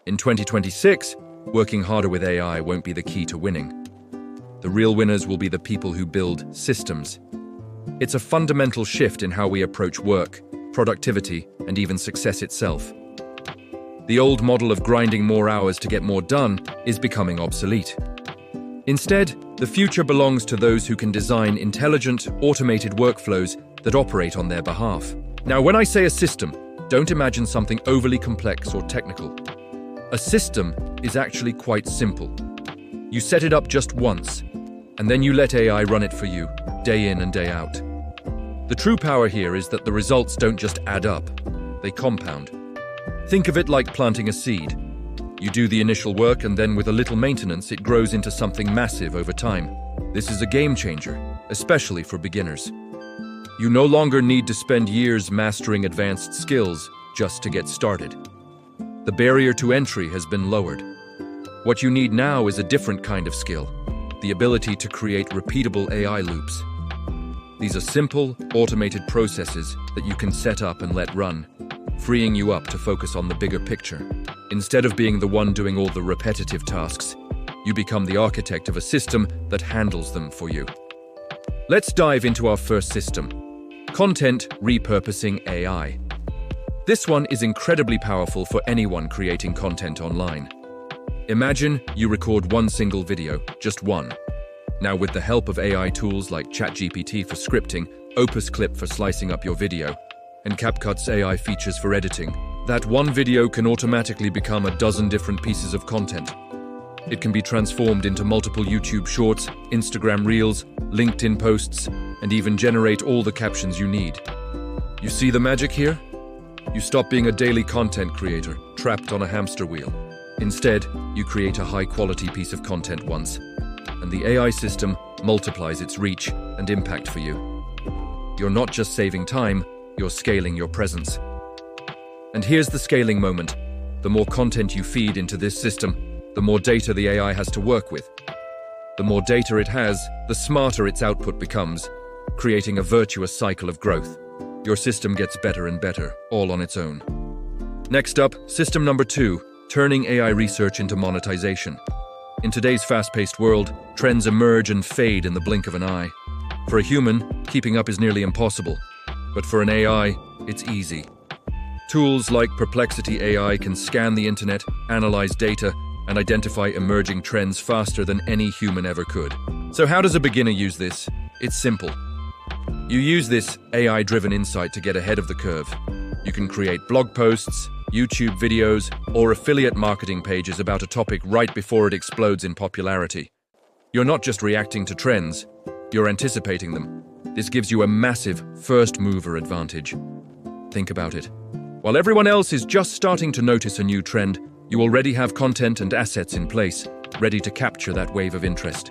In 2026, working harder with AI won't be the key to winning. The real winners will be the people who build systems. It's a fundamental shift in how we approach work, productivity, and even success itself. The old model of grinding more hours to get more done is becoming obsolete. Instead, the future belongs to those who can design intelligent, automated workflows that operate on their behalf. Now, when I say a system, don't imagine something overly complex or technical. A system is actually quite simple. You set it up just once, and then you let AI run it for you, day in and day out. The true power here is that the results don't just add up, they compound. Think of it like planting a seed. You do the initial work, and then with a little maintenance, it grows into something massive over time. This is a game changer, especially for beginners. You no longer need to spend years mastering advanced skills just to get started. The barrier to entry has been lowered. What you need now is a different kind of skill, the ability to create repeatable AI loops. These are simple, automated processes that you can set up and let run, freeing you up to focus on the bigger picture. Instead of being the one doing all the repetitive tasks, you become the architect of a system that handles them for you. Let's dive into our first system, Content Repurposing AI. This one is incredibly powerful for anyone creating content online. Imagine you record one single video, just one. Now, with the help of AI tools like ChatGPT for scripting, Opus Clip for slicing up your video, and CapCut's AI features for editing, that one video can automatically become a dozen different pieces of content. It can be transformed into multiple YouTube Shorts, Instagram Reels, LinkedIn posts, and even generate all the captions you need. You see the magic here? You stop being a daily content creator, trapped on a hamster wheel. Instead, you create a high-quality piece of content once, and the AI system multiplies its reach and impact for you. You're not just saving time, you're scaling your presence. And here's the scaling moment. The more content you feed into this system, the more data the AI has to work with. The more data it has, the smarter its output becomes, creating a virtuous cycle of growth. Your system gets better and better, all on its own. Next up, system number 2, turning AI research into monetization. In today's fast-paced world, trends emerge and fade in the blink of an eye. For a human, keeping up is nearly impossible. But for an AI, it's easy. Tools like Perplexity AI can scan the internet, analyze data, and identify emerging trends faster than any human ever could. So how does a beginner use this? It's simple. You use this AI-driven insight to get ahead of the curve. You can create blog posts, YouTube videos, or affiliate marketing pages about a topic right before it explodes in popularity. You're not just reacting to trends, you're anticipating them. This gives you a massive first-mover advantage. Think about it. While everyone else is just starting to notice a new trend, you already have content and assets in place, ready to capture that wave of interest.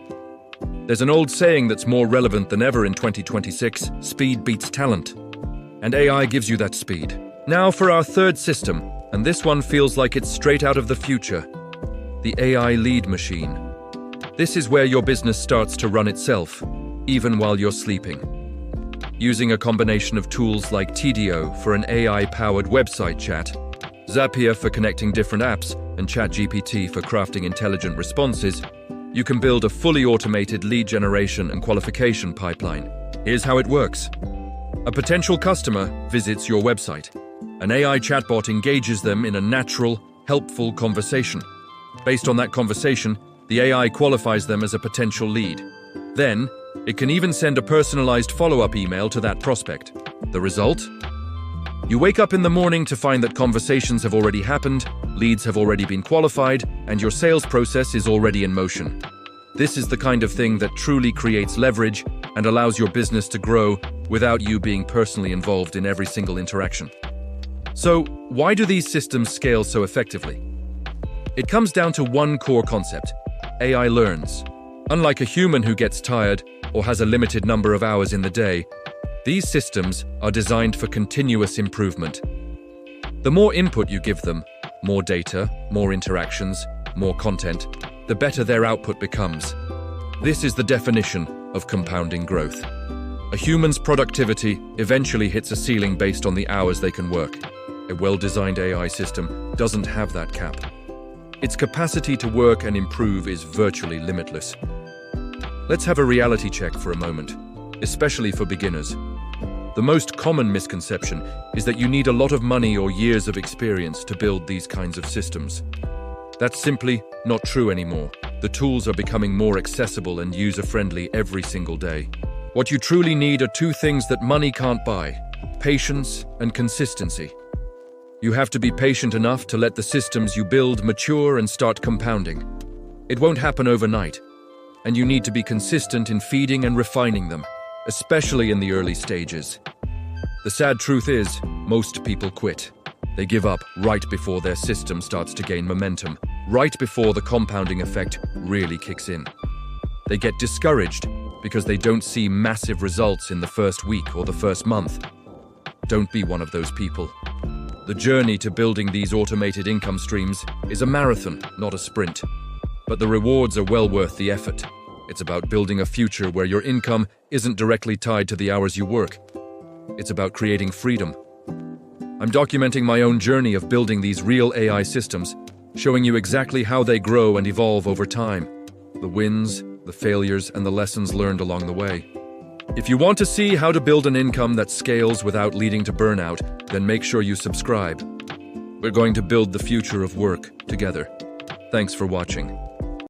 There's an old saying that's more relevant than ever in 2026, speed beats talent. And AI gives you that speed. Now for our third system, and this one feels like it's straight out of the future, the AI lead machine. This is where your business starts to run itself, even while you're sleeping. Using a combination of tools like TDO for an AI-powered website chat, Zapier for connecting different apps, and ChatGPT for crafting intelligent responses, you can build a fully automated lead generation and qualification pipeline. Here's how it works. A potential customer visits your website. An AI chatbot engages them in a natural, helpful conversation. Based on that conversation, the AI qualifies them as a potential lead. Then, it can even send a personalized follow-up email to that prospect. The result? You wake up in the morning to find that conversations have already happened, leads have already been qualified, and your sales process is already in motion. This is the kind of thing that truly creates leverage and allows your business to grow without you being personally involved in every single interaction. So, why do these systems scale so effectively? It comes down to one core concept: AI learns. Unlike a human who gets tired or has a limited number of hours in the day, these systems are designed for continuous improvement. The more input you give them, more data, more interactions, more content, the better their output becomes. This is the definition of compounding growth. A human's productivity eventually hits a ceiling based on the hours they can work. A well-designed AI system doesn't have that cap. Its capacity to work and improve is virtually limitless. Let's have a reality check for a moment, especially for beginners. The most common misconception is that you need a lot of money or years of experience to build these kinds of systems. That's simply not true anymore. The tools are becoming more accessible and user-friendly every single day. What you truly need are two things that money can't buy: patience and consistency. You have to be patient enough to let the systems you build mature and start compounding. It won't happen overnight, and you need to be consistent in feeding and refining them, especially in the early stages. The sad truth is, most people quit. They give up right before their system starts to gain momentum, right before the compounding effect really kicks in. They get discouraged because they don't see massive results in the first week or the first month. Don't be one of those people. The journey to building these automated income streams is a marathon, not a sprint. But the rewards are well worth the effort. It's about building a future where your income isn't directly tied to the hours you work. It's about creating freedom. I'm documenting my own journey of building these real AI systems, showing you exactly how they grow and evolve over time, the wins, the failures, and the lessons learned along the way. If you want to see how to build an income that scales without leading to burnout, then make sure you subscribe. We're going to build the future of work together. Thanks for watching.